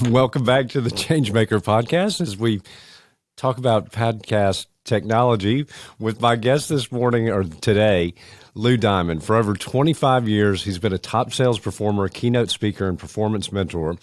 Welcome back to the Changemaker podcast as we talk about podcast technology with my guest this morning or today, Lou Diamond. For over 25 years, he's been a top sales performer, keynote speaker, and performance mentor.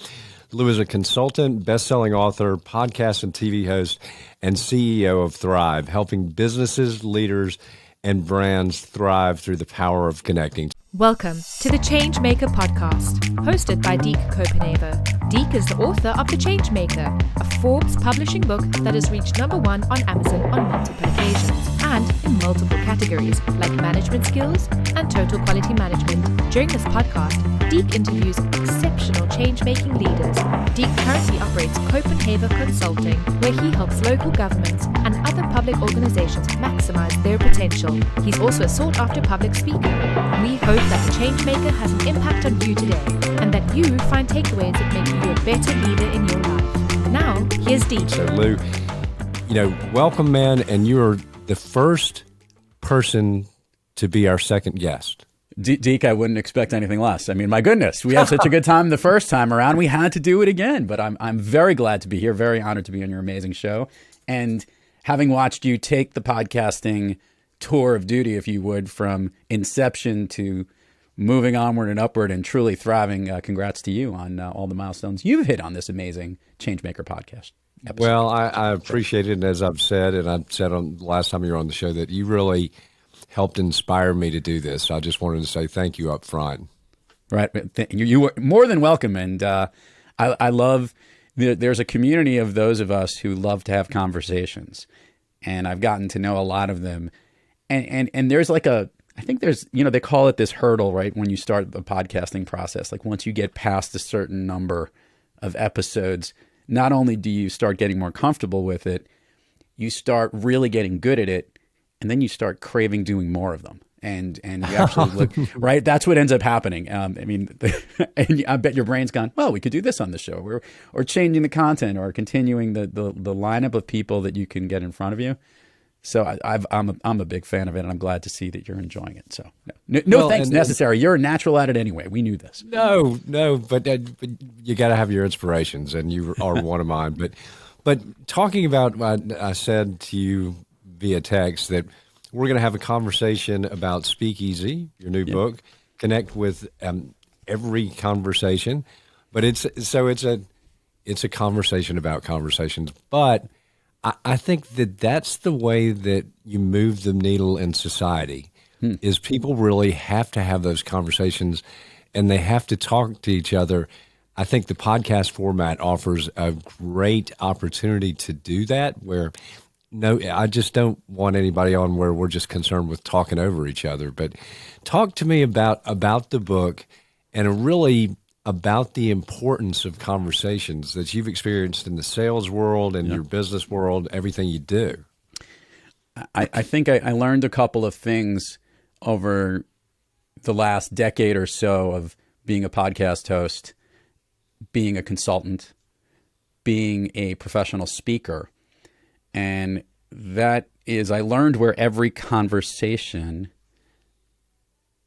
Lou is a consultant, best-selling author, podcast and TV host, and CEO of Thrive, helping businesses, leaders, and brands thrive through the power of connecting. Welcome to the Changemaker podcast, hosted by Deke Copenhaver. Deke is the author of The Changemaker, a Forbes publishing book that has reached #1 on Amazon on multiple occasions and in multiple categories like management skills and total quality management. During this podcast, Deke interviews exceptional change-making leaders. Deke currently operates Copenhaver Consulting, where he helps local governments and other public organizations maximize their potential. He's also a sought-after public speaker. We hope that the Changemaker has an impact on you today and that you find takeaways that make you a better leader in your life. Now, here's Deke. So, Lou, welcome, man, and you're the first person to be our second guest. Deke, I wouldn't expect anything less. I mean, my goodness, we had such a good time the first time around. We had to do it again, but I'm very glad to be here, very honored to be on your amazing show. And having watched you take the podcasting tour of duty, if you would, from inception to moving onward and upward and truly thriving, congrats to you on all the milestones you've hit on this amazing Changemaker podcast episode. Well, I appreciate it. And as I've said, and I've said on the last time you were on the show, that you really helped inspire me to do this. So I just wanted to say thank you up front. Right. You were more than welcome. And I love, there's a community of those of us who love to have conversations. And I've gotten to know a lot of them. And there's like I think there's, they call it this hurdle, right? When you start the podcasting process, like once you get past a certain number of episodes, not only do you start getting more comfortable with it, you start really getting good at it. And then you start craving doing more of them. And you actually look, right? That's what ends up happening. And I bet your brain's gone, well, we could do this on the show, or changing the content, or continuing the lineup of people that you can get in front of you. So I'm a big fan of it, and I'm glad to see that you're enjoying it. So no thanks necessary. You're a natural at it anyway. We knew this. No, but you got to have your inspirations, and you are one of mine. But talking about, I said to you via text that we're going to have a conversation about Speakeasy, your new book. Connect with every conversation, but it's a conversation about conversations, but I think that's the way that you move the needle in society, is people really have to have those conversations and they have to talk to each other. I think the podcast format offers a great opportunity to do that, where I just don't want anybody on where we're just concerned with talking over each other. But talk to me about the book and really about the importance of conversations that you've experienced in the sales world and your business world, everything you do. I think I learned a couple of things over the last decade or so of being a podcast host, being a consultant, being a professional speaker. And that is, I learned where every conversation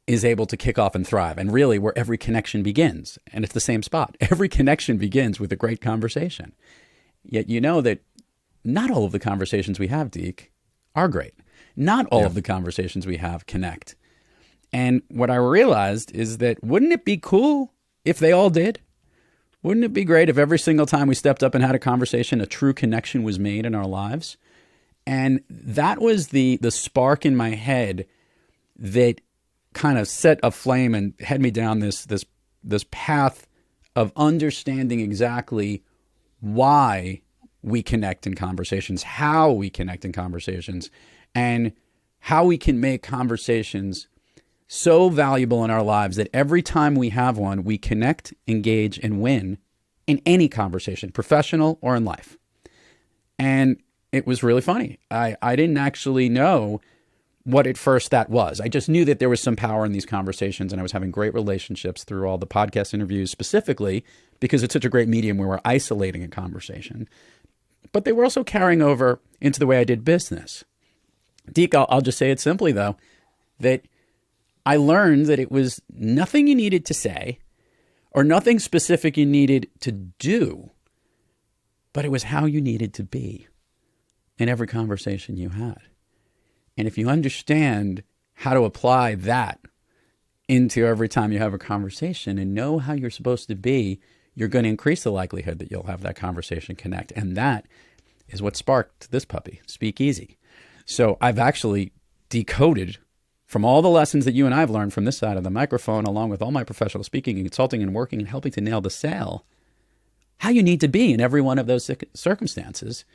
is able to kick off and thrive, and really where every connection begins. And it's the same spot. Every connection begins with a great conversation. Yet you know that not all of the conversations we have, Deke, are great. Not all of the conversations we have connect. And what I realized is that wouldn't it be cool if they all did? Wouldn't it be great if every single time we stepped up and had a conversation, a true connection was made in our lives? And that was the spark in my head that kind of set a flame and head me down this path of understanding exactly why we connect in conversations, how we connect in conversations, and how we can make conversations so valuable in our lives that every time we have one, we connect, engage, and win in any conversation, professional or in life. And it was really funny. I didn't actually know what at first that was. I just knew that there was some power in these conversations, and I was having great relationships through all the podcast interviews, specifically because it's such a great medium where we're isolating a conversation. But they were also carrying over into the way I did business. Deke, I'll just say it simply, though, that I learned that it was nothing you needed to say or nothing specific you needed to do but it was how you needed to be in every conversation you had. And if you understand how to apply that into every time you have a conversation and know how you're supposed to be, you're going to increase the likelihood that you'll have that conversation connect. And that is what sparked this puppy, Speak Easy. So I've actually decoded from all the lessons that you and I have learned from this side of the microphone, along with all my professional speaking and consulting and working and helping to nail the sale, how you need to be in every one of those circumstances.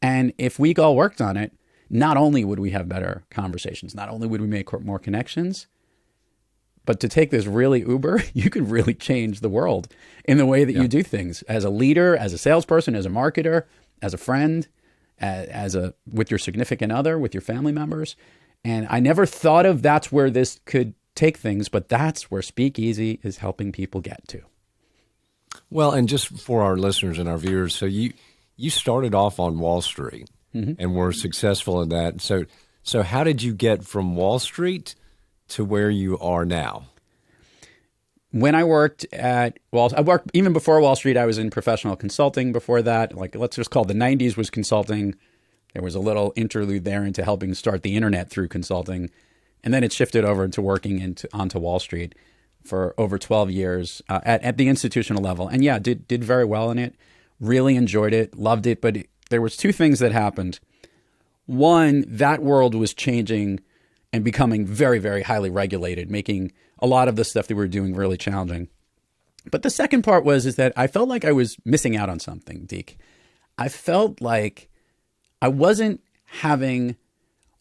And if we all worked on it, not only would we have better conversations, not only would we make more connections, but to take this really uber, you can really change the world in the way that you do things as a leader, as a salesperson, as a marketer, as a friend, with your significant other, with your family members. And I never thought of that's where this could take things, but that's where Speak Easy is helping people get to. Well, and just for our listeners and our viewers, so you started off on Wall Street and were successful in that. So how did you get from Wall Street to where you are now? When I worked at I worked even before Wall Street. I was in professional consulting before that. Like, let's just call it the 90s was consulting. There was a little interlude there into helping start the internet through consulting. And then it shifted over into working onto Wall Street for over 12 years at the institutional level. And yeah, did very well in it, really enjoyed it, loved it. But there was two things that happened. One, that world was changing and becoming very, very highly regulated, making a lot of the stuff that we were doing really challenging. But the second part is that I felt like I was missing out on something, Deke. I felt like I wasn't having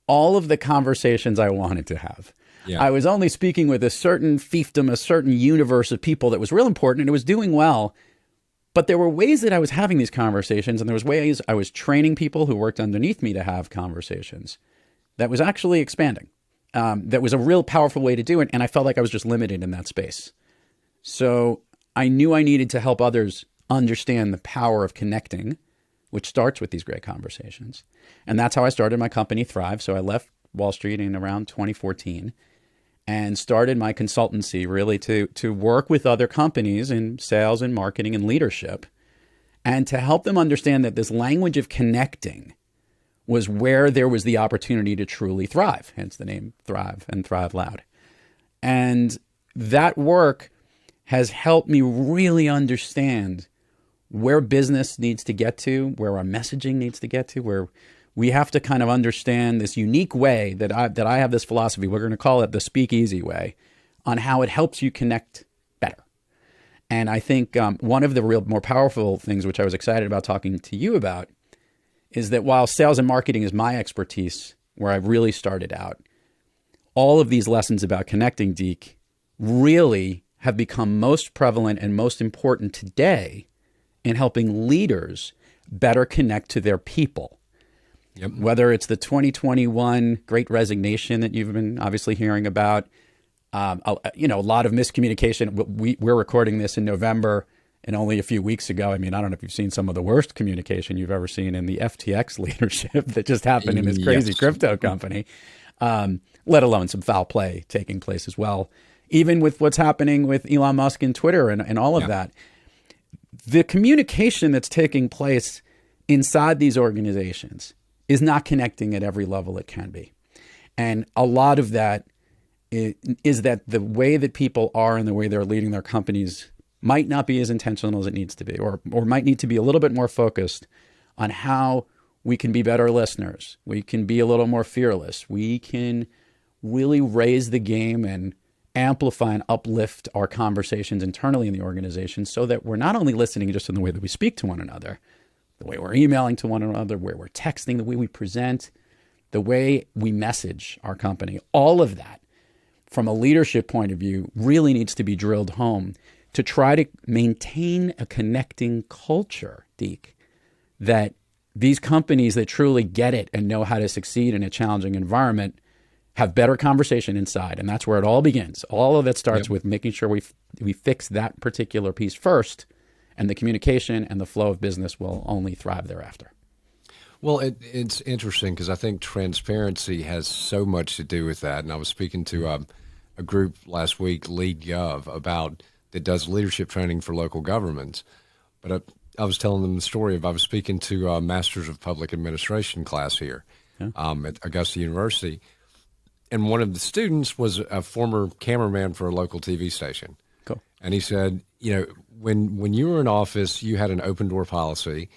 all of the conversations I wanted to have. Yeah. I was only speaking with a certain fiefdom, a certain universe of people that was real important, and it was doing well. But there were ways that I was having these conversations, and there was ways I was training people who worked underneath me to have conversations that was actually expanding. That was a real powerful way to do it, and I felt like I was just limited in that space. So I knew I needed to help others understand the power of connecting, which starts with these great conversations. And that's how I started my company, Thrive. So I left Wall Street in around 2014 and started my consultancy really to work with other companies in sales and marketing and leadership, and to help them understand that this language of connecting was where there was the opportunity to truly thrive, hence the name Thrive and Thrive Loud. And that work has helped me really understand where business needs to get to, where our messaging needs to get to, where we have to kind of understand this unique way that I have this philosophy. We're going to call it the Speak Easy way, on how it helps you connect better. And I think one of the real more powerful things, which I was excited about talking to you about, is that while sales and marketing is my expertise, where I really started out, all of these lessons about connecting, Deke, really have become most prevalent and most important today in helping leaders better connect to their people. Yep. Whether it's the 2021 Great Resignation that you've been obviously hearing about, a lot of miscommunication. We're recording this in November, and only a few weeks ago, I mean, I don't know if you've seen some of the worst communication you've ever seen in the FTX leadership that just happened in this crazy crypto company, let alone some foul play taking place as well. Even with what's happening with Elon Musk and Twitter and all of that. The communication that's taking place inside these organizations is not connecting at every level it can be. And a lot of that is that the way that people are and the way they're leading their companies might not be as intentional as it needs to be, or might need to be a little bit more focused on how we can be better listeners. We can be a little more fearless. We can really raise the game and amplify and uplift our conversations internally in the organization, so that we're not only listening just in the way that we speak to one another, the way we're emailing to one another, where we're texting, the way we present, the way we message our company. All of that, from a leadership point of view, really needs to be drilled home to try to maintain a connecting culture, Deke, that these companies that truly get it and know how to succeed in a challenging environment have better conversation inside. And that's where it all begins. All of it starts with making sure we fix that particular piece first, and the communication and the flow of business will only thrive thereafter. Well, it's interesting because I think transparency has so much to do with that. And I was speaking to a group last week, Lead Gov, that does leadership training for local governments. But I was telling them the story of I was speaking to a Masters of Public Administration class here at Augusta University, and one of the students was a former cameraman for a local TV station. Cool. And he said, when you were in office, you had an open door policy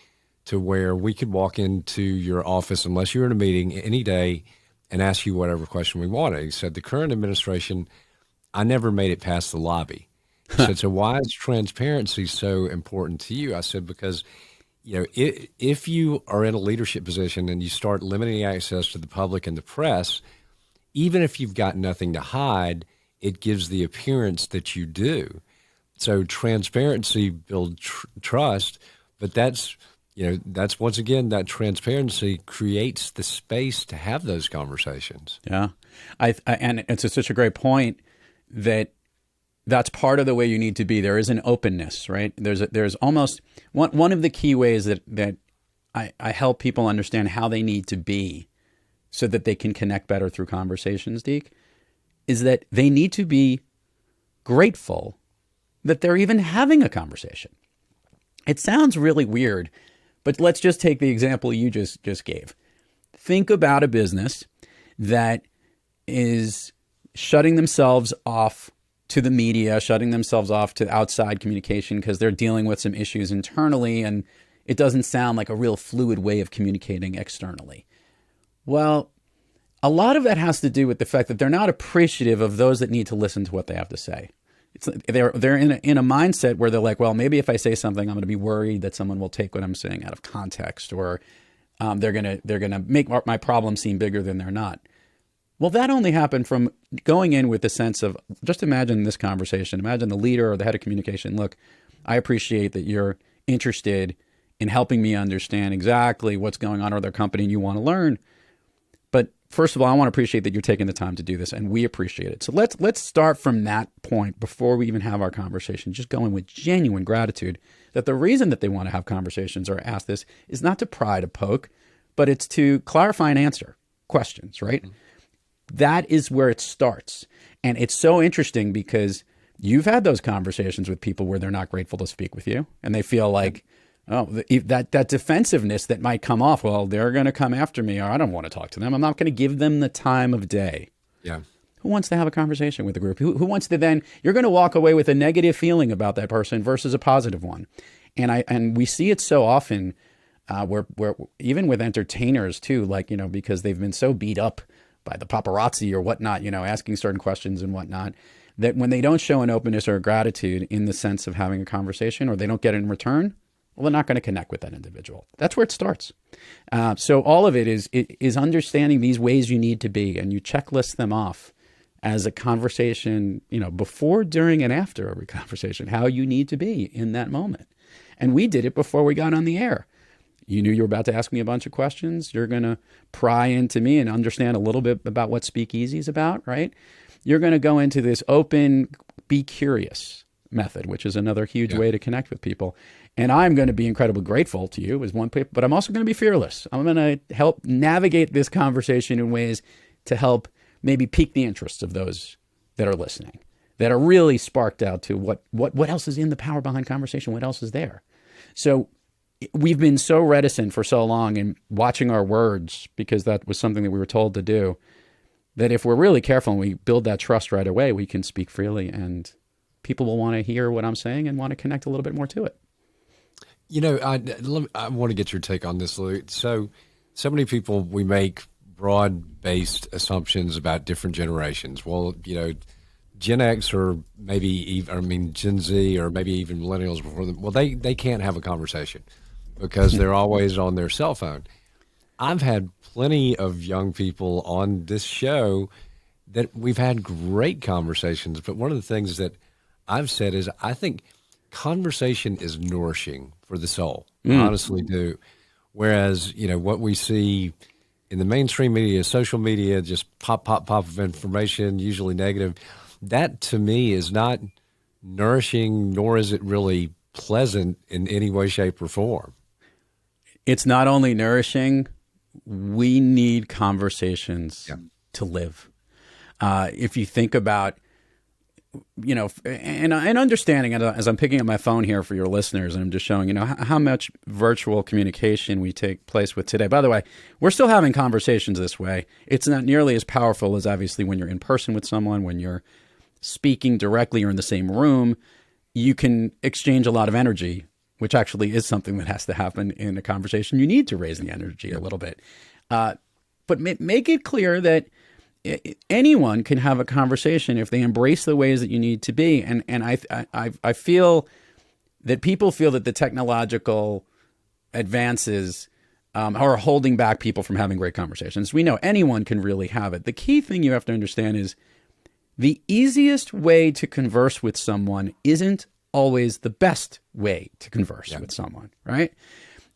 to where we could walk into your office unless you were in a meeting any day and ask you whatever question we wanted. He said, the current administration, I never made it past the lobby. He said, so why is transparency so important to you? I said, because, if you are in a leadership position and you start limiting access to the public and the press, even if you've got nothing to hide, it gives the appearance that you do. So transparency builds trust, but that's once again, that transparency creates the space to have those conversations. Yeah. And it's such a great point that's part of the way you need to be. There is an openness, right? There's almost one of the key ways that I help people understand how they need to be so that they can connect better through conversations, Deke, is that they need to be grateful that they're even having a conversation. It sounds really weird, but let's just take the example you just gave. Think about a business that is shutting themselves off to the media, shutting themselves off to outside communication because they're dealing with some issues internally, and it doesn't sound like a real fluid way of communicating externally. Well, a lot of that has to do with the fact that they're not appreciative of those that need to listen to what they have to say. They're in a mindset where they're like, well, maybe if I say something, I'm going to be worried that someone will take what I'm saying out of context, or they're gonna make my problem seem bigger than they're not. Well, that only happened from going in with the sense of, just imagine this conversation. Imagine the leader or the head of communication. Look, I appreciate that you're interested in helping me understand exactly what's going on with our company and you want to learn. But first of all, I want to appreciate that you're taking the time to do this, and we appreciate it. So let's start from that point before we even have our conversation, just going with genuine gratitude that the reason that they want to have conversations or ask this is not to pry to poke, but it's to clarify and answer questions, right? Mm-hmm. That is where it starts. And it's so interesting because you've had those conversations with people where they're not grateful to speak with you, and they feel like, that defensiveness that might come off, well, they're going to come after me, or I don't want to talk to them. I'm not going to give them the time of day. Yeah. Who wants to have a conversation with a group? Who wants to then, you're going to walk away with a negative feeling about that person versus a positive one. And we see it so often where even with entertainers too, like, because they've been so beat up by the paparazzi or whatnot, asking certain questions and whatnot, that when they don't show an openness or a gratitude in the sense of having a conversation, or they don't get it in return, well, they're not going to connect with that individual. That's where it starts. So all of it is understanding these ways you need to be, and you checklist them off as a conversation, before, during, and after every conversation, how you need to be in that moment. And we did it before we got on the air. You knew you were about to ask me a bunch of questions. You're going to pry into me and understand a little bit about what Speakeasy is about, right? You're going to go into this open, be curious method, which is another huge way to connect with people. And I'm going to be incredibly grateful to you as one people, but I'm also going to be fearless. I'm going to help navigate this conversation in ways to help maybe pique the interest of those that are listening, that are really sparked out to what else is in the power behind conversation, what else is there. So we've been so reticent for so long in watching our words, because that was something that we were told to do, that if we're really careful and we build that trust right away, we can speak freely, and people will want to hear what I'm saying and want to connect a little bit more to it. I want to get your take on this, Lou. So many people, we make broad-based assumptions about different generations. Well, Gen X or maybe even, Gen Z or maybe even millennials before them, well, they can't have a conversation because they're always on their cell phone. I've had plenty of young people on this show that we've had great conversations, but one of the things that I've said is I think conversation is nourishing for the soul. I honestly do. Whereas, what we see in the mainstream media, social media, just pop of information, usually negative, that to me is not nourishing, nor is it really pleasant in any way, shape, or form. It's not only nourishing, we need conversations to live. If you think about and understanding as I'm picking up my phone here for your listeners, and I'm just showing, how much virtual communication we take place with today. By the way, we're still having conversations this way. It's not nearly as powerful as obviously when you're in person with someone, when you're speaking directly or in the same room. You can exchange a lot of energy, which actually is something that has to happen in a conversation. You need to raise the energy a little bit. But make it clear that anyone can have a conversation if they embrace the ways that you need to be. And I feel that people feel that the technological advances are holding back people from having great conversations. We know anyone can really have it. The key thing you have to understand is the easiest way to converse with someone isn't always the best way to converse with someone, right?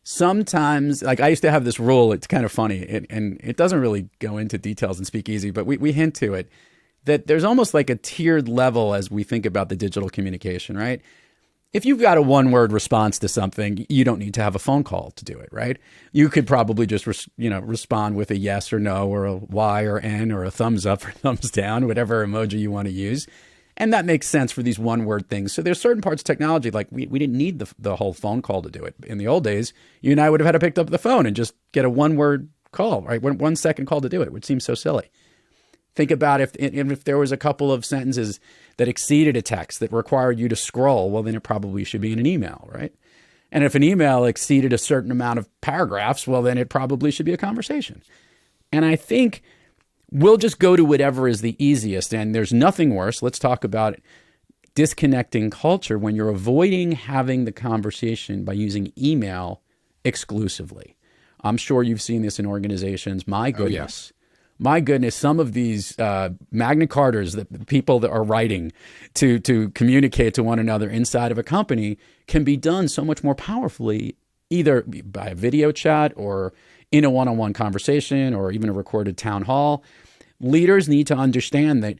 Sometimes, like I used to have this rule, it's kind of funny, and it doesn't really go into details in Speakeasy, but we hint to it, that there's almost like a tiered level as we think about the digital communication, right? If you've got a one-word response to something, you don't need to have a phone call to do it, right? You could probably just respond with a yes or no, or a Y or N, or a thumbs up or thumbs down, whatever emoji you want to use. And that makes sense for these one-word things. So there's certain parts of technology, like we didn't need the whole phone call to do it. In the old days, you and I would have had to pick up the phone and just get a one-word call, right? 1 second call to do it, which seems so silly. Think about if there was a couple of sentences that exceeded a text that required you to scroll, well, then it probably should be in an email, right? And if an email exceeded a certain amount of paragraphs, well, then it probably should be a conversation. And I think we'll just go to whatever is the easiest. And there's nothing worse. Let's talk about disconnecting culture when you're avoiding having the conversation by using email exclusively. I'm sure you've seen this in organizations. My goodness. My goodness, some of these Magna Cartas that people that are writing to communicate to one another inside of a company can be done so much more powerfully, either by a video chat or in a one-on-one conversation or even a recorded town hall. Leaders need to understand that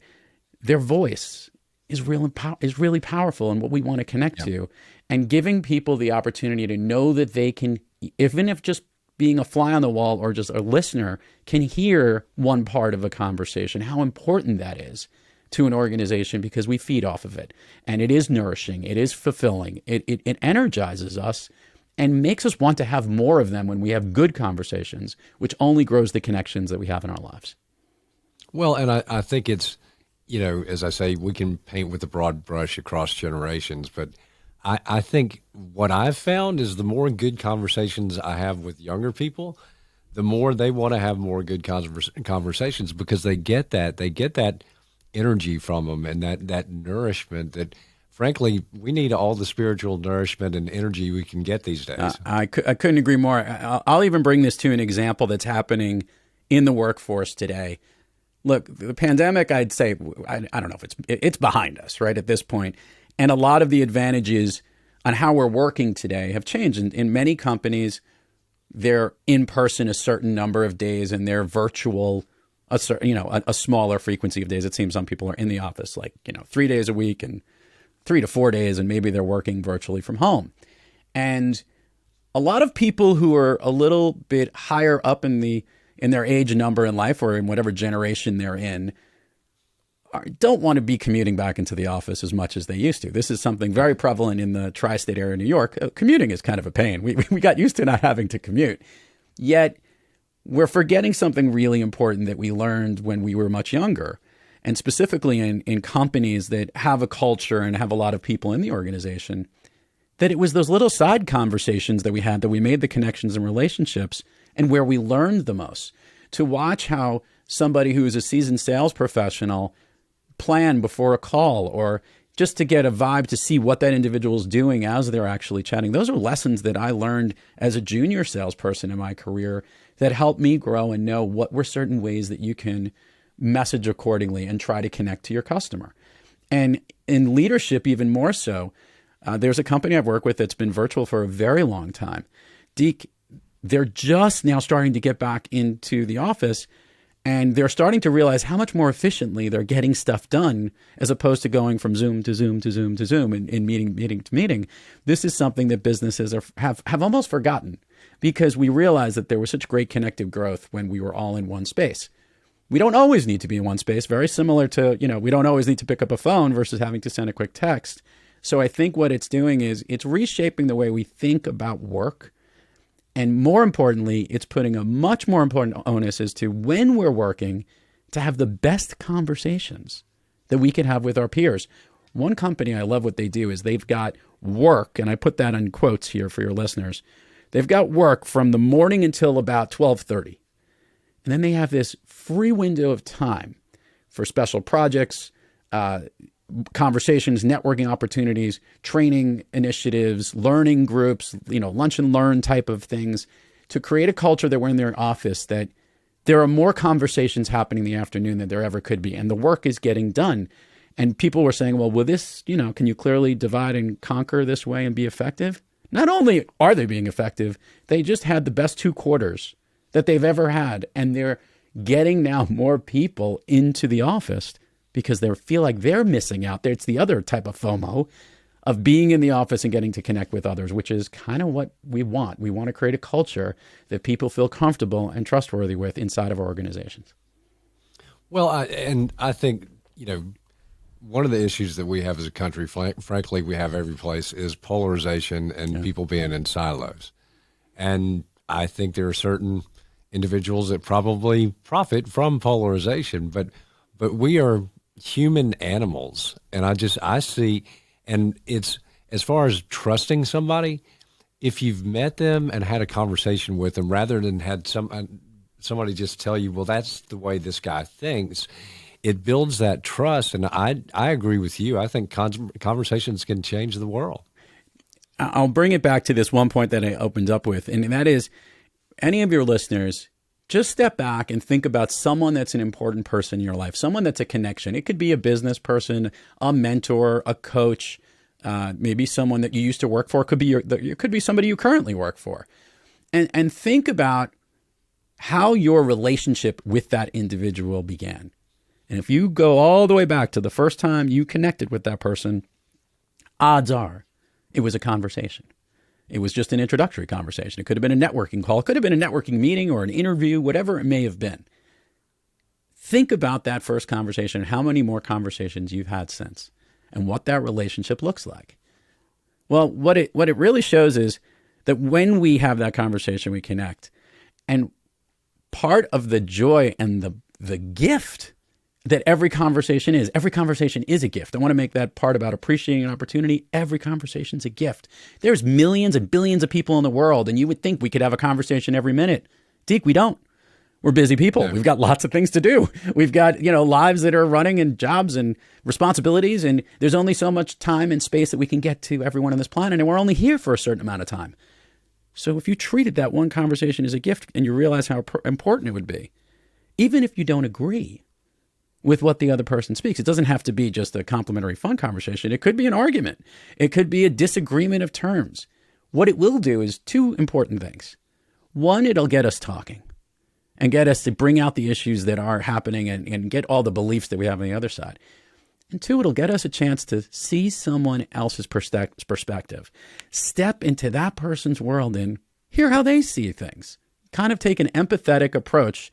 their voice is really powerful and what we want to connect to, and giving people the opportunity to know that they can, even if just being a fly on the wall or just a listener, can hear one part of a conversation, how important that is to an organization, because we feed off of it. And it is nourishing. It is fulfilling. It energizes us and makes us want to have more of them when we have good conversations, which only grows the connections that we have in our lives. Well, and I think it's, as I say, we can paint with a broad brush across generations, but I think what I've found is the more good conversations I have with younger people, the more they want to have more good conversations, because they get that energy from them and that nourishment that, frankly, we need all the spiritual nourishment and energy we can get these days. I couldn't agree more. I'll even bring this to an example that's happening in the workforce today. Look, the pandemic, I'd say, I don't know if it's behind us, right, at this point. And a lot of the advantages on how we're working today have changed. In many companies, they're in person a certain number of days, and they're virtual a smaller frequency of days. It seems some people are in the office 3 days a week and 3 to 4 days, and maybe they're working virtually from home. And a lot of people who are a little bit higher up in their age number in life, or in whatever generation they're in, don't want to be commuting back into the office as much as they used to. This is something very prevalent in the tri-state area of New York. Commuting is kind of a pain. We got used to not having to commute. Yet we're forgetting something really important that we learned when we were much younger. And specifically in companies that have a culture and have a lot of people in the organization, that it was those little side conversations that we had that we made the connections and relationships, and where we learned the most. To watch how somebody who is a seasoned sales professional plan before a call, or just to get a vibe to see what that individual is doing as they're actually chatting. Those are lessons that I learned as a junior salesperson in my career that helped me grow and know what were certain ways that you can message accordingly and try to connect to your customer. And in leadership, even more so, there's a company I've worked with that's been virtual for a very long time. Deke, they're just now starting to get back into the office, and they're starting to realize how much more efficiently they're getting stuff done, as opposed to going from Zoom to Zoom to Zoom to Zoom and meeting to meeting. This is something that businesses have almost forgotten, because we realized that there was such great connective growth when we were all in one space. We don't always need to be in one space, very similar to, we don't always need to pick up a phone versus having to send a quick text. So I think what it's doing is it's reshaping the way we think about work. And more importantly, it's putting a much more important onus as to when we're working to have the best conversations that we can have with our peers. One company, I love what they do, is they've got work, and I put that in quotes here for your listeners. They've got work from the morning until about 12:30. And then they have this free window of time for special projects, conversations, networking opportunities, training initiatives, learning groups, lunch and learn type of things, to create a culture that when they're in office, that there are more conversations happening in the afternoon than there ever could be. And the work is getting done. And people were saying, well, will this, can you clearly divide and conquer this way and be effective? Not only are they being effective, they just had the best 2 quarters that they've ever had. And they're getting now more people into the office because they feel like they're missing out. It's the other type of FOMO of being in the office and getting to connect with others, which is kind of what we want. We want to create a culture that people feel comfortable and trustworthy with inside of our organizations. Well, I think, one of the issues that we have as a country, frankly, we have every place, is polarization and people being in silos. And I think there are certain individuals that probably profit from polarization, but we are human animals. And I see, and it's, as far as trusting somebody, if you've met them and had a conversation with them, rather than had somebody just tell you, well, that's the way this guy thinks, it builds that trust. And I agree with you. I think conversations can change the world. I'll bring it back to this one point that I opened up with, and that is, any of your listeners, just step back and think about someone that's an important person in your life, someone that's a connection. It could be a business person, a mentor, a coach, maybe someone that you used to work for. It could be somebody you currently work for. And think about how your relationship with that individual began. And if you go all the way back to the first time you connected with that person, odds are it was a conversation. It was just an introductory conversation. It could have been a networking call. It could have been a networking meeting or an interview, whatever it may have been. Think about that first conversation and how many more conversations you've had since and what that relationship looks like. Well, what it really shows is that when we have that conversation, we connect. And part of the joy and the gift that every conversation is a gift. I want to make that part about appreciating an opportunity. Every conversation is a gift. There's millions and billions of people in the world, and you would think we could have a conversation every minute. Deke, we don't. We're busy people. Yeah. We've got lots of things to do. We've got, lives that are running and jobs and responsibilities, and there's only so much time and space that we can get to everyone on this planet, and we're only here for a certain amount of time. So if you treated that one conversation as a gift and you realize how important it would be, even if you don't agree with what the other person speaks. It doesn't have to be just a complimentary fun conversation. It could be an argument. It could be a disagreement of terms. What it will do is 2 important things. One, it'll get us talking and get us to bring out the issues that are happening and get all the beliefs that we have on the other side. And 2, it'll get us a chance to see someone else's perspective, step into that person's world and hear how they see things, kind of take an empathetic approach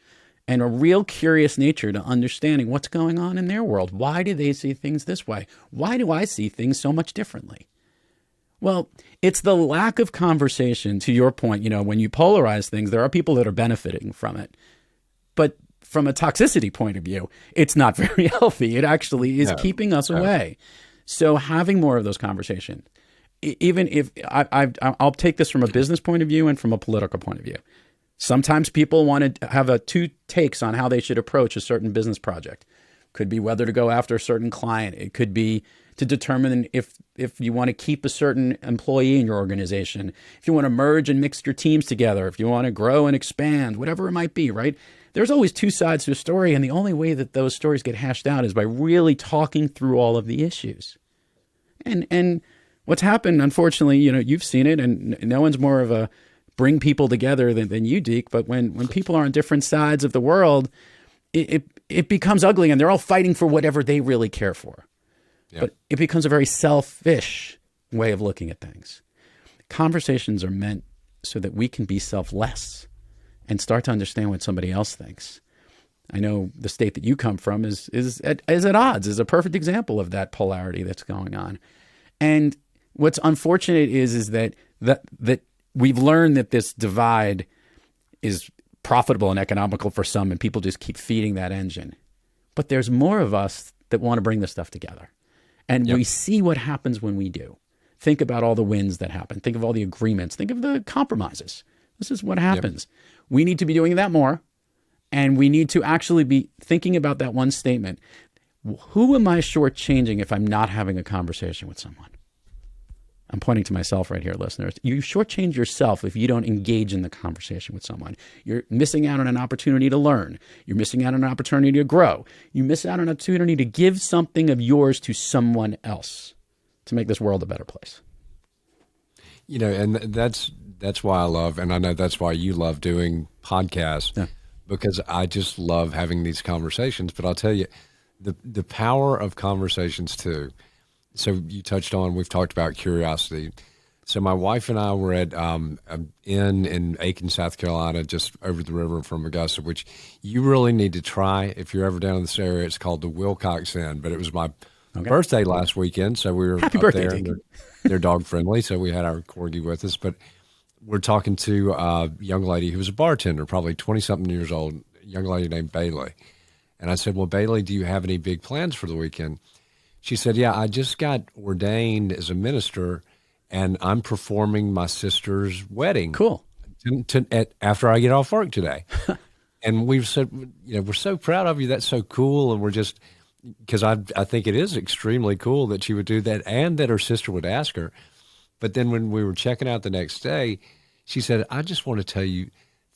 and a real curious nature to understanding what's going on in their world. Why do they see things this way? Why do I see things so much differently? Well, it's the lack of conversation, to your point. When you polarize things, there are people that are benefiting from it. But from a toxicity point of view, it's not very healthy. It actually is keeping us away. So having more of those conversations, even if I'll take this from a business point of view and from a political point of view. Sometimes people want to have 2 takes on how they should approach a certain business project. Could be whether to go after a certain client. It could be to determine if you want to keep a certain employee in your organization, if you want to merge and mix your teams together, if you want to grow and expand, whatever it might be, right? There's always 2 sides to a story, and the only way that those stories get hashed out is by really talking through all of the issues. And what's happened, unfortunately, you've seen it, and no one's more of a bring people together than you, Deke. But when people are on different sides of the world, it becomes ugly, and they're all fighting for whatever they really care for. Yep. But it becomes a very selfish way of looking at things. Conversations are meant so that we can be selfless and start to understand what somebody else thinks. I know the state that you come from is at odds, is a perfect example of that polarity that's going on. And what's unfortunate is that we've learned that this divide is profitable and economical for some, and people just keep feeding that engine. But there's more of us that want to bring this stuff together. And we see what happens when we do. Think about all the wins that happen. Think of all the agreements. Think of the compromises. This is what happens. We need to be doing that more. And we need to actually be thinking about that one statement. Who am I shortchanging if I'm not having a conversation with someone? I'm pointing to myself right here, listeners. You shortchange yourself if you don't engage in the conversation with someone. You're missing out on an opportunity to learn. You're missing out on an opportunity to grow. You miss out on an opportunity to give something of yours to someone else to make this world a better place. You know, and that's why I love, and I know that's why you love doing podcasts, because I just love having these conversations. But I'll tell you, the power of conversations too. So you touched on, we've talked about curiosity. So my wife and I were at an inn in Aiken, South Carolina, just over the river from Augusta, which you really need to try if you're ever down in this area. It's called the Wilcox Inn, but it was my birthday last weekend, so we were Happy up birthday, there. Deke. They're dog friendly, so we had our corgi with us. But we're talking to a young lady who was a bartender, probably 20-something years old, a young lady named Bailey. And I said, well, Bailey, do you have any big plans for the weekend? She said, yeah, I just got ordained as a minister, and I'm performing my sister's wedding. Cool. After I get off work today. And we've said, you know, we're so proud of you. That's so cool. And we're just, because I think it is extremely cool that she would do that and that her sister would ask her. But then when we were checking out the next day, she said, I just want to tell you,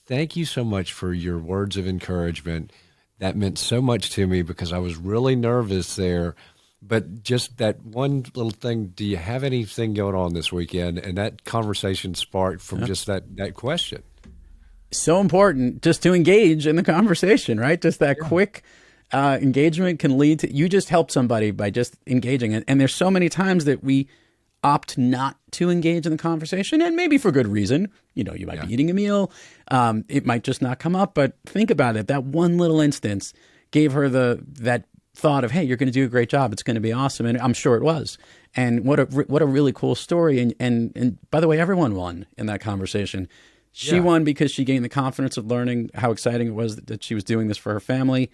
thank you so much for your words of encouragement. That meant so much to me because I was really nervous there. But just that one little thing, do you have anything going on this weekend? And that conversation sparked from just that question. So important just to engage in the conversation, right? Just that quick engagement can lead to, you just help somebody by just engaging. And there's so many times that we opt not to engage in the conversation, and maybe for good reason. You know, you might be eating a meal. It might just not come up, but think about it. That one little instance gave her that thought of, hey, you're going to do a great job. It's going to be awesome. And I'm sure it was. And what a really cool story. And by the way, everyone won in that conversation. She won because she gained the confidence of learning how exciting it was that she was doing this for her family.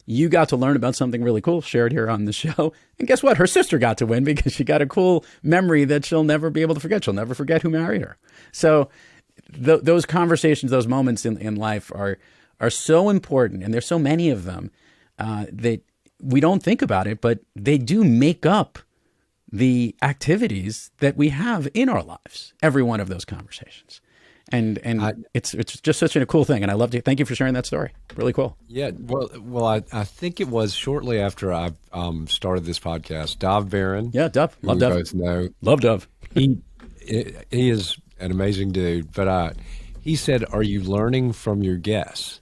You got to learn about something really cool shared here on the show. And guess what? Her sister got to win because she got a cool memory that she'll never be able to forget. She'll never forget who married her. So those conversations, those moments in life are so important. And there's so many of them that we don't think about it, but they do make up the activities that we have in our lives, every one of those conversations. And it's just such a cool thing. And I loved it. Thank you for sharing that story. Really cool. Yeah. Well, I think it was shortly after I started this podcast, Dov Barron. Yeah, Dov. Love Dov. Both know. Love Dov. He is an amazing dude. But he said, are you learning from your guests?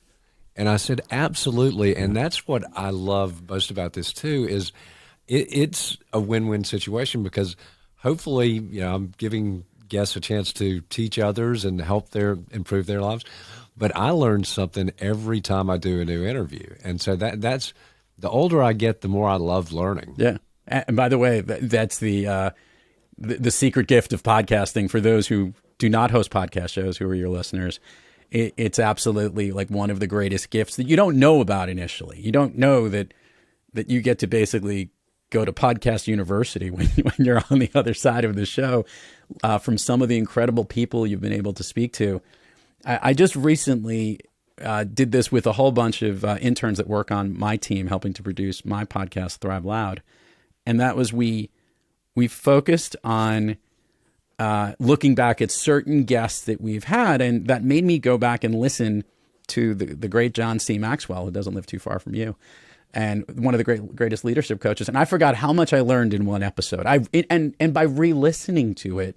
And I said, absolutely. And that's what I love most about this too, is it's a win-win situation because hopefully, you know, I'm giving guests a chance to teach others and help improve their lives. But I learn something every time I do a new interview. And so that's the older I get, the more I love learning. Yeah. And by the way, that's the secret gift of podcasting for those who do not host podcast shows, who are your listeners. It's absolutely like one of the greatest gifts that you don't know about initially. You don't know that you get to basically go to podcast university when you're on the other side of the show from some of the incredible people you've been able to speak to. I just recently did this with a whole bunch of interns that work on my team, helping to produce my podcast, Thrive Loud. And that was we focused on looking back at certain guests that we've had, and that made me go back and listen to the great John C. Maxwell, who doesn't live too far from you, and one of the greatest leadership coaches. And I forgot how much I learned in one episode. And by re-listening to it,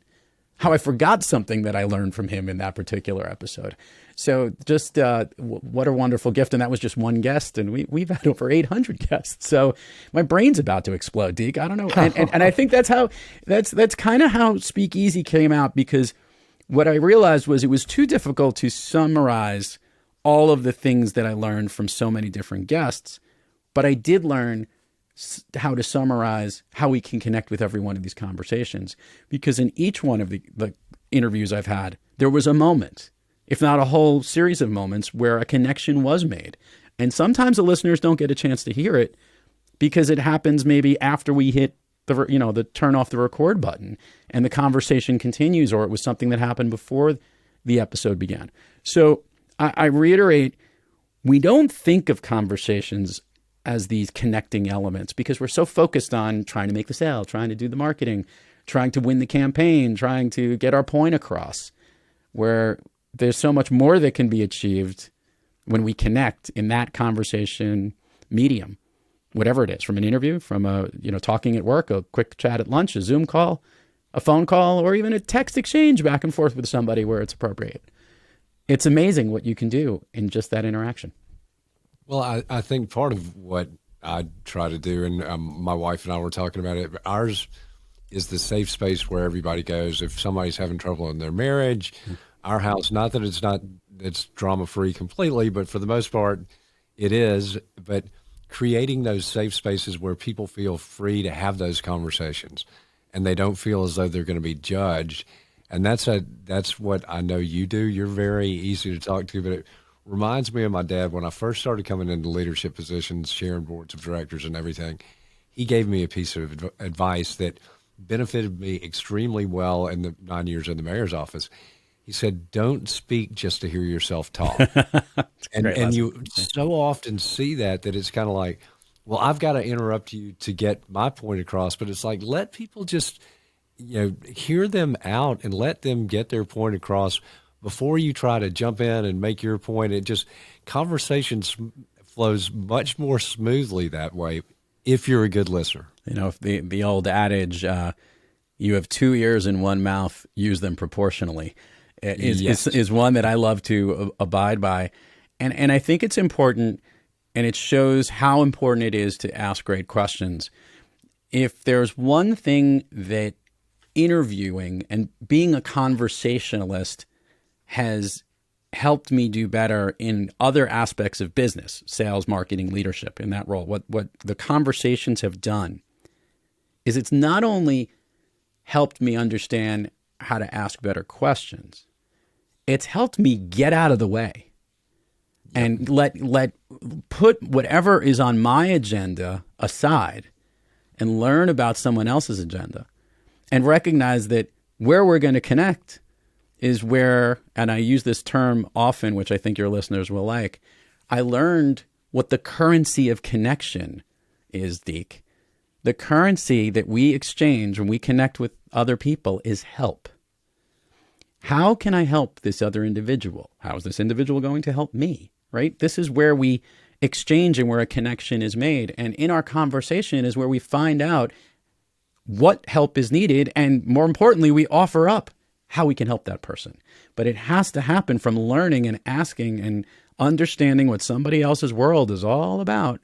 how I forgot something that I learned from him in that particular episode. So just what a wonderful gift. And that was just one guest. And we've had over 800 guests. So my brain's about to explode, Deke. I don't know. And I think that's kind of how Speakeasy came out, because what I realized was it was too difficult to summarize all of the things that I learned from so many different guests, but I did learn how to summarize how we can connect with every one of these conversations. Because in each one of the interviews I've had, there was a moment, if not a whole series of moments, where a connection was made. And sometimes the listeners don't get a chance to hear it because it happens maybe after we hit the turn off the record button and the conversation continues, or it was something that happened before the episode began. So I reiterate, we don't think of conversations as these connecting elements because we're so focused on trying to make the sale, trying to do the marketing, trying to win the campaign, trying to get our point across, where there's so much more that can be achieved when we connect in that conversation medium, whatever it is, from an interview, from talking at work, a quick chat at lunch, a Zoom call, a phone call, or even a text exchange back and forth with somebody where it's appropriate. It's amazing what you can do in just that interaction. Well, I think part of what I try to do, and my wife and I were talking about it, ours is the safe space where everybody goes. If somebody's having trouble in their marriage, our house, not that it's drama-free completely, but for the most part, it is. But creating those safe spaces where people feel free to have those conversations and they don't feel as though they're going to be judged. And that's what I know you do. You're very easy to talk to, but it reminds me of my dad when I first started coming into leadership positions, sharing boards of directors and everything. He gave me a piece of advice that benefited me extremely well in the 9 years in the mayor's office. He said, don't speak just to hear yourself talk. and you so often see that it's kind of like, well, I've got to interrupt you to get my point across. But it's like, let people just, hear them out and let them get their point across before you try to jump in and make your point. Conversation flows much more smoothly that way if you're a good listener. If the old adage, you have two ears and one mouth, use them proportionally, is one that I love to abide by. And I think it's important, and it shows how important it is to ask great questions. If there's one thing that interviewing and being a conversationalist has helped me do better in other aspects of business, sales, marketing, leadership, in that role, what the conversations have done is it's not only helped me understand how to ask better questions, it's helped me get out of the way and put whatever is on my agenda aside and learn about someone else's agenda and recognize that where we're going to connect is where, and I use this term often, which I think your listeners will like, I learned what the currency of connection is, Deke. The currency that we exchange when we connect with other people is help. How can I help this other individual? How is this individual going to help me, right? This is where we exchange and where a connection is made. And in our conversation is where we find out what help is needed. And more importantly, we offer up how we can help that person. But it has to happen from learning and asking and understanding what somebody else's world is all about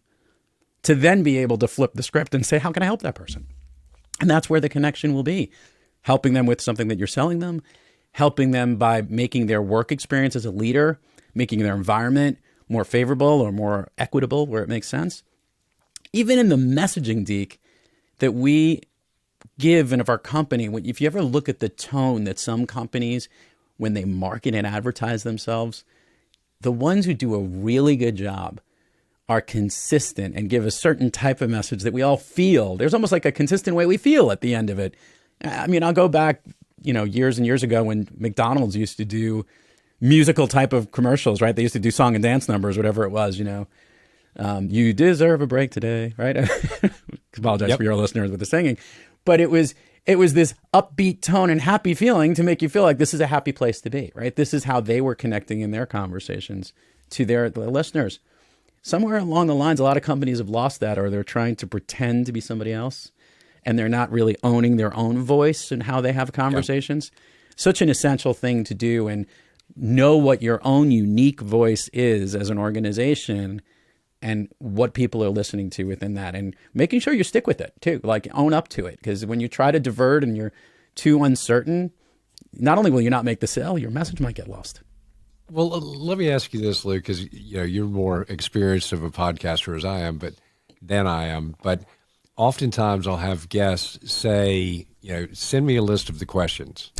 to then be able to flip the script and say, how can I help that person? And that's where the connection will be. Helping them with something that you're selling them, helping them by making their work experience as a leader, making their environment more favorable or more equitable where it makes sense. Even in the messaging, Deke, that we give and of our company, if you ever look at the tone that some companies, when they market and advertise themselves, the ones who do a really good job are consistent and give a certain type of message that we all feel. There's almost like a consistent way we feel at the end of it. I mean, I'll go back, years and years ago when McDonald's used to do musical type of commercials, right? They used to do song and dance numbers, whatever it was, you deserve a break today, right? Apologize for your listeners with the singing, but it was this upbeat tone and happy feeling to make you feel like this is a happy place to be, right? This is how they were connecting in their conversations to their listeners. Somewhere along the lines, a lot of companies have lost that, or they're trying to pretend to be somebody else, and they're not really owning their own voice and how they have conversations. Yeah. Such an essential thing to do, and know what your own unique voice is as an organization and what people are listening to within that, and making sure you stick with it too, like own up to it. Because when you try to divert and you're too uncertain, not only will you not make the sale, your message might get lost. Well, let me ask you this, Luke, because you're more experienced of a podcaster as I am, than I am. But oftentimes I'll have guests say, send me a list of the questions,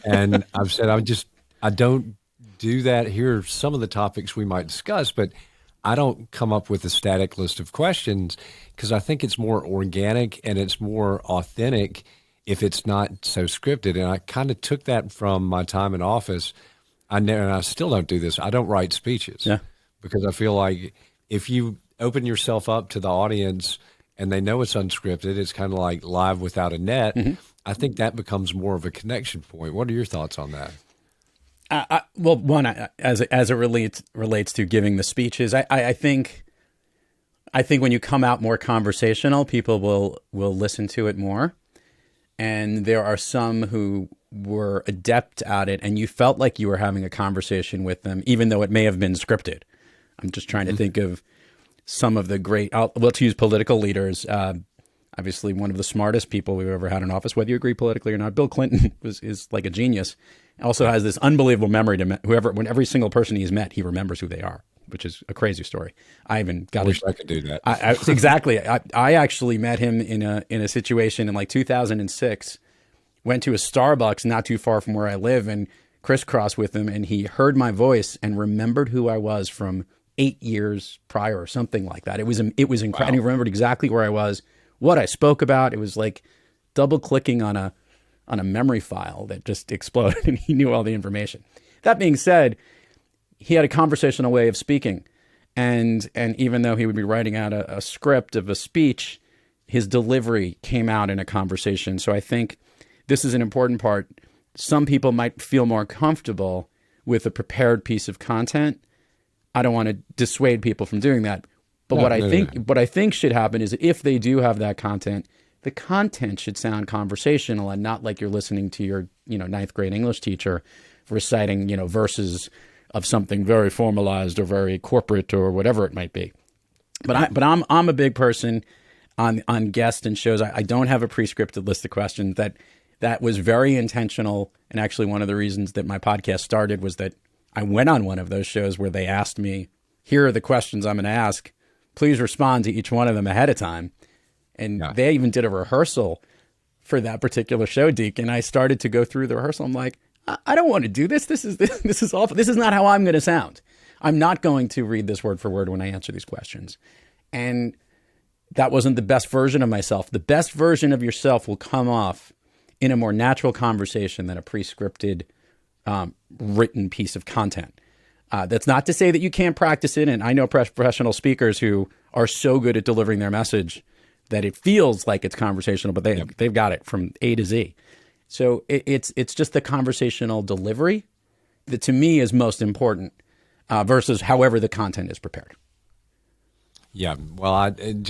and I've said I don't do that. Here are some of the topics we might discuss, but I don't come up with a static list of questions because I think it's more organic and it's more authentic if it's not so scripted. And I kind of took that from my time in office. And I still don't do this. I don't write speeches because I feel like if you open yourself up to the audience and they know it's unscripted, it's kind of like live without a net. Mm-hmm. I think that becomes more of a connection point. What are your thoughts on that? Well, one, as it relates to giving the speeches, I think when you come out more conversational, people will listen to it more. And there are some who were adept at it, and you felt like you were having a conversation with them, even though it may have been scripted. I'm just trying to think of some of the great, let's use political leaders. Obviously, one of the smartest people we've ever had in office, whether you agree politically or not. Bill Clinton is like a genius. Also has this unbelievable memory to when every single person he's met, he remembers who they are, which is a crazy story. I wish I could do that. Exactly. I actually met him in a situation in like 2006. Went to a Starbucks not too far from where I live and crisscrossed with him, and he heard my voice and remembered who I was from 8 years prior or something like that. It was incredible. Wow. And he remembered exactly where I was, what I spoke about. It was like double clicking on a memory file that just exploded, and he knew all the information. That being said, he had a conversational way of speaking, and even though he would be writing out a script of a speech, his delivery came out in a conversation. So I think this is an important part. Some people might feel more comfortable with a prepared piece of content. I don't want to dissuade people from doing that. But what I think should happen is if they do have that content, the content should sound conversational and not like you're listening to your, ninth grade English teacher reciting, verses of something very formalized or very corporate or whatever it might be. But I'm a big person on guests and shows. I don't have a pre-scripted list of questions. That was very intentional, and actually one of the reasons that my podcast started was that I went on one of those shows where they asked me, here are the questions I'm going to ask. Please respond to each one of them ahead of time. And they even did a rehearsal for that particular show, Deke. And I started to go through the rehearsal. I'm like, I don't want to do this. This is awful. This is not how I'm going to sound. I'm not going to read this word for word when I answer these questions. And that wasn't the best version of myself. The best version of yourself will come off in a more natural conversation than a pre-scripted written piece of content. That's not to say that you can't practice it. And I know professional speakers who are so good at delivering their message that it feels like it's conversational, but they've got it from A to Z. So it's just the conversational delivery that to me is most important versus however the content is prepared. Yeah, well, and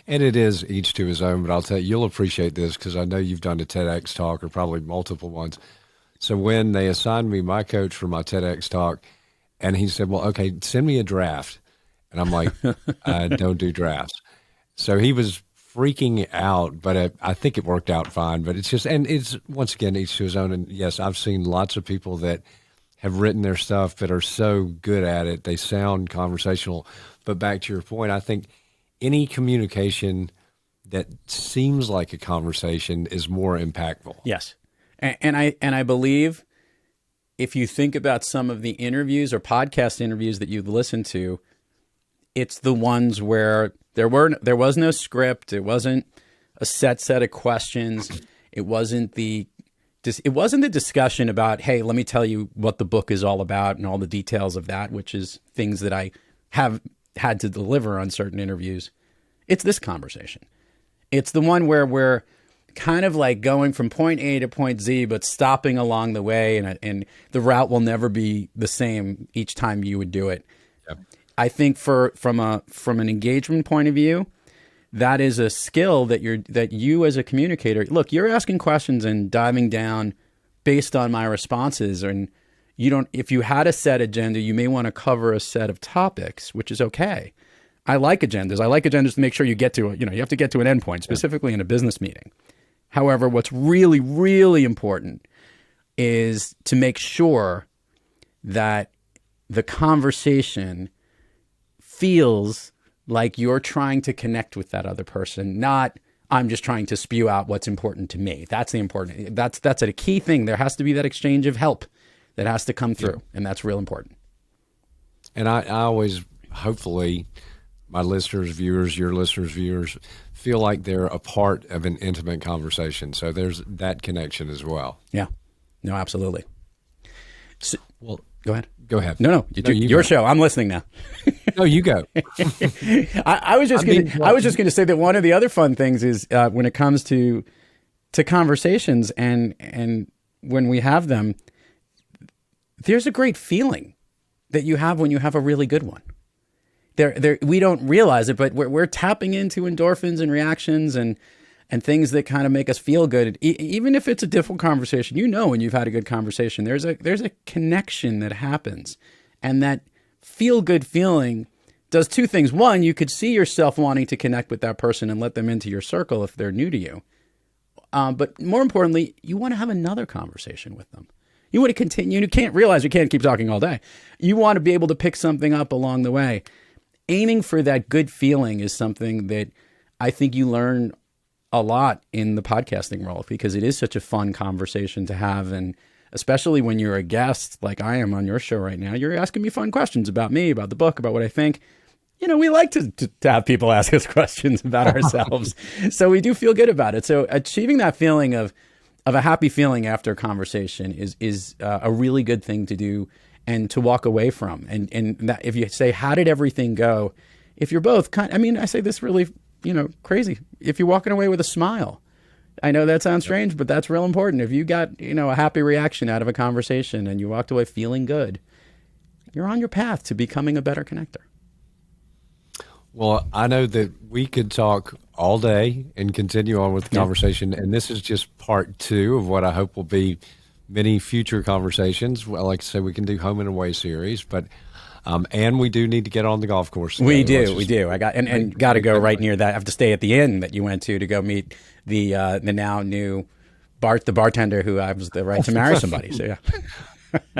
it is each to his own, but I'll tell you, you'll appreciate this because I know you've done a TEDx talk or probably multiple ones. So when they assigned me my coach for my TEDx talk, and he said, well, okay, send me a draft. And I'm like, I don't do drafts. So he was freaking out, but I think it worked out fine. But it's once again, each to his own. And yes, I've seen lots of people that have written their stuff that are so good at it. They sound conversational. But back to your point, I think any communication that seems like a conversation is more impactful. Yes. And I believe if you think about some of the interviews or podcast interviews that you've listened to, it's the ones where there was no script. It wasn't a set of questions. It wasn't the discussion about, hey, let me tell you what the book is all about and all the details of that, which is things that I have had to deliver on certain interviews. It's this conversation. It's the one where we're kind of like going from point A to point Z, but stopping along the way, and the route will never be the same each time you would do it. Yep. I think from an engagement point of view, that is a skill that you as a communicator, look, you're asking questions and diving down based on my responses, and if you had a set agenda, you may want to cover a set of topics, which is okay. I like agendas. I like agendas to make sure you get to you have to get to an endpoint, specifically in a business meeting. However, what's really, really important is to make sure that the conversation feels like you're trying to connect with that other person, not I'm just trying to spew out what's important to me. That's the important. That's a key thing. There has to be that exchange of help that has to come through, and that's real important. And I always, hopefully, my listeners, viewers, your listeners, viewers, feel like they're a part of an intimate conversation. So there's that connection as well. Yeah. No, absolutely. So, Well, go ahead. go ahead. No, your show. I'm listening now. No, you go. I was just going to say that one of the other fun things is when it comes to conversations and when we have them, there's a great feeling that you have when you have a really good one. We don't realize it, but we're tapping into endorphins and reactions and things that kind of make us feel good. Even if it's a difficult conversation, when you've had a good conversation, there's a connection that happens, and that feel good feeling does two things. One, you could see yourself wanting to connect with that person and let them into your circle if they're new to you. But more importantly, you want to have another conversation with them. You want to continue. You can't realize you can't keep talking all day. You want to be able to pick something up along the way. Aiming for that good feeling is something that I think you learn a lot in the podcasting world, because it is such a fun conversation to have. And especially when you're a guest like I am on your show right now, you're asking me fun questions about me, about the book, about what I think. We like to have people ask us questions about ourselves. So we do feel good about it. So achieving that feeling of a happy feeling after a conversation is a really good thing to do and to walk away from. And that, if you say, how did everything go? If you're both I say this really, crazy. If you're walking away with a smile, I know that sounds strange, but that's real important. If you got, a happy reaction out of a conversation and you walked away feeling good, you're on your path to becoming a better connector. Well, I know that we could talk all day and continue on with the conversation, and this is just part 2 of what I hope will be many future conversations. Well, like I say, we can do home and away series, but and we do need to get on the golf course together. We do. I got and got to go right near that. I have to stay at the inn that you went to go meet the now new the bartender who I was the right to marry somebody. So yeah,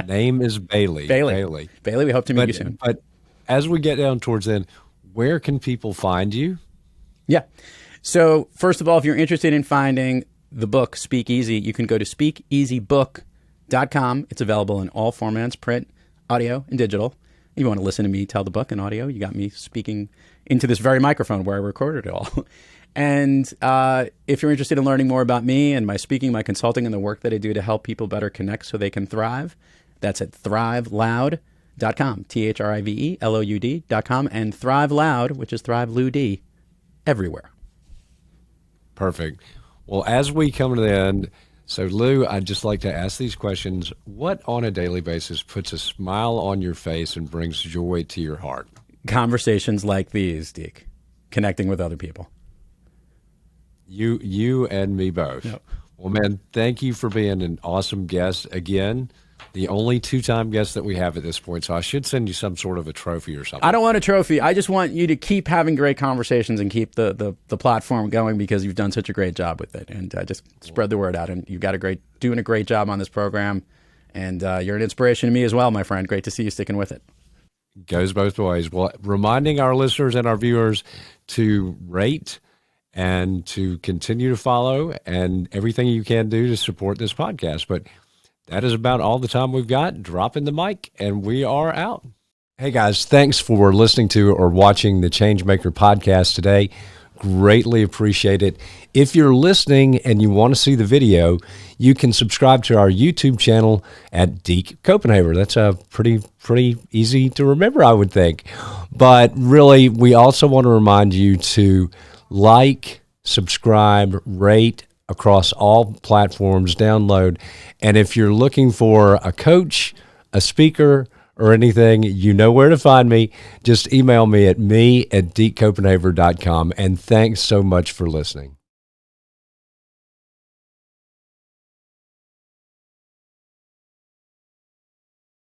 name is Bailey. Bailey. We hope to meet you soon. But as we get down towards the end, where can people find you? Yeah. So first of all, if you're interested in finding the book Speak Easy, you can go to speakeasybook.com. It's available in all formats, print, audio, and digital. If you want to listen to me tell the book in audio, you got me speaking into this very microphone where I recorded it all. And if you're interested in learning more about me and my speaking, my consulting, and the work that I do to help people better connect so they can thrive, that's at thriveloud.com, THRIVELOUD.com, and Thrive Loud, which is Thrive Lou D, everywhere. Perfect. Well, as we come to the end, so Lou, I'd just like to ask these questions. What on a daily basis puts a smile on your face and brings joy to your heart? Conversations like these, Deke, connecting with other people. You and me both. Yep. Well, man, thank you for being an awesome guest again. The only 2-time guest that we have at this point, so I should send you some sort of a trophy or something. I don't want a trophy. I just want you to keep having great conversations and keep the platform going, because you've done such a great job with it. And just spread the word out. And you've got doing a great job on this program. And you're an inspiration to me as well, my friend. Great to see you sticking with it. Goes both ways. Well, reminding our listeners and our viewers to rate and to continue to follow and everything you can do to support this podcast. But that is about all the time we've got. Dropping the mic, and we are out. Hey, guys, thanks for listening to or watching the Changemaker podcast today. Greatly appreciate it. If you're listening and you want to see the video, you can subscribe to our YouTube channel at Deke Copenhaver. That's a pretty easy to remember, I would think. But really, we also want to remind you to like, subscribe, rate across all platforms, download. And if you're looking for a coach, a speaker, or anything, you know where to find me. Just email me at me@dekecopenhaver.com. And thanks so much for listening.